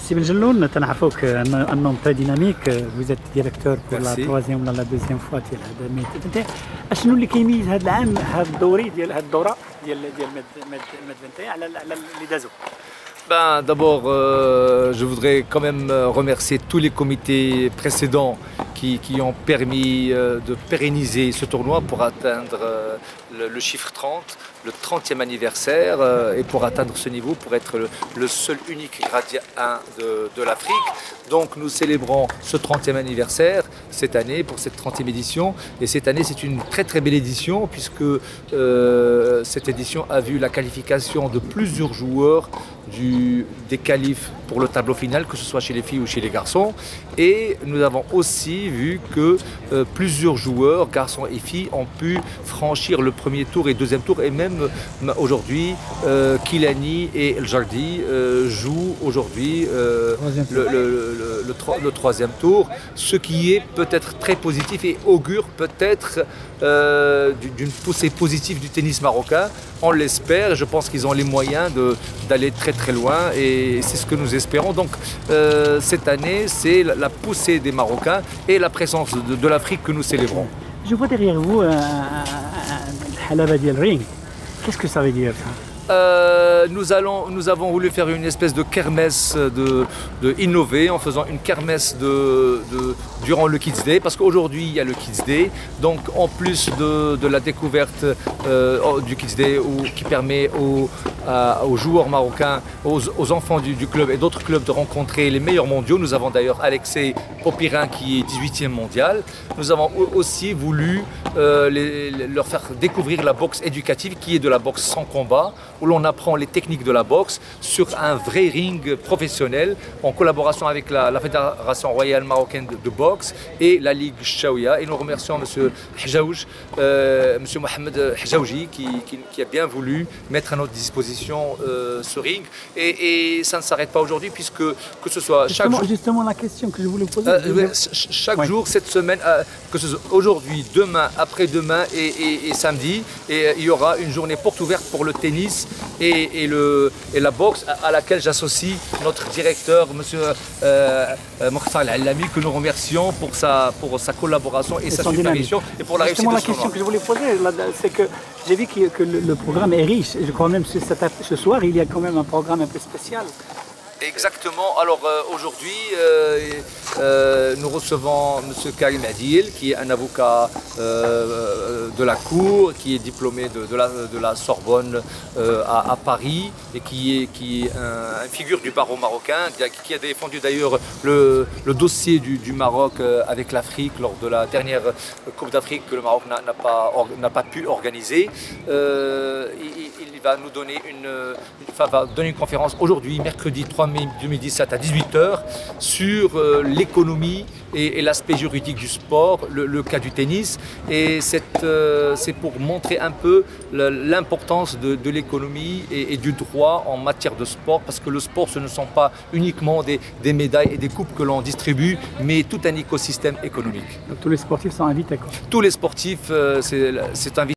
Sib Benjelloun, تنعرفوك un homme très dynamique. Vous êtes directeur pour la troisième ou la deuxième fois ديال هذا الميت. أنت أشنو اللي كيميز هذا العام هذا الدوري ديال هذه الدورة ديال ميد 21 على اللي دازو؟ Ben, d'abord, je voudrais quand même remercier tous les comités précédents qui ont permis de pérenniser ce tournoi pour atteindre le chiffre 30, le 30e anniversaire, et pour atteindre ce niveau, pour être le seul unique gradient 1 de l'Afrique. Donc nous célébrons ce 30e anniversaire cette année, pour cette 30e édition. Et cette année, c'est une très très belle édition, puisque cette édition a vu la qualification de plusieurs joueurs des qualifs pour le tableau final, que ce soit chez les filles ou chez les garçons. Et nous avons aussi vu que plusieurs joueurs, garçons et filles, ont pu franchir le premier tour et deuxième tour. Et même aujourd'hui, Kilani et El Jardi jouent aujourd'hui le troisième tour, ce qui est peut-être très positif et augure peut-être d'une poussée positive du tennis marocain. On l'espère, je pense qu'ils ont les moyens d'aller très très loin et c'est ce que nous espérons. Donc cette année, c'est la poussée des Marocains et la présence de l'Afrique que nous célébrons. Je vois derrière vous un halaba dial ring. Qu'est-ce que ça veut dire ça? Nous avons voulu faire une espèce de kermesse, de innover en faisant une kermesse durant le Kids Day, parce qu'aujourd'hui il y a le Kids Day, donc en plus de la découverte du Kids Day qui permet aux joueurs marocains, aux enfants du club et d'autres clubs de rencontrer les meilleurs mondiaux. Nous avons d'ailleurs Alexei Popirin qui est 18e mondial. Nous avons aussi voulu leur faire découvrir la boxe éducative qui est de la boxe sans combat, où l'on apprend les techniques de la boxe sur un vrai ring professionnel en collaboration avec la Fédération royale marocaine de boxe et la Ligue Chaouia. Et nous remercions M. Hjaouj, M. Mohamed Hjaouji qui a bien voulu mettre à notre disposition ce ring. Et ça ne s'arrête pas aujourd'hui, puisque que ce soit chaque jour... Justement la question que je voulais poser. Chaque jour, cette semaine, que ce soit aujourd'hui, demain, après-demain et samedi, et il y aura une journée porte ouverte pour le tennis et la boxe, à laquelle j'associe notre directeur, M. Mokhtar Al-Allami, que nous remercions pour sa collaboration et sa supervision et pour la réussite de ce tournoi. La question que je voulais poser, c'est que j'ai vu que le programme est riche. Je crois même que ce soir, il y a quand même un programme un peu spécial. Exactement. Alors aujourd'hui, nous recevons M. Karim Adil, qui est un avocat de la Cour, qui est diplômé de la Sorbonne à Paris et qui est une figure du barreau marocain, qui a défendu d'ailleurs le dossier du Maroc avec l'Afrique lors de la dernière Coupe d'Afrique que le Maroc n'a pas pu organiser. Il va nous donner une conférence aujourd'hui, mercredi 3 mai 2017 à 18 h, sur l'économie et l'aspect juridique du sport, le cas du tennis. Et c'est pour montrer un peu l'importance de l'économie et du droit en matière de sport, parce que le sport, ce ne sont pas uniquement des médailles et des coupes que l'on distribue, mais tout un écosystème économique. Donc tous les sportifs sont invités, quoi. Tous les sportifs, c'est invité.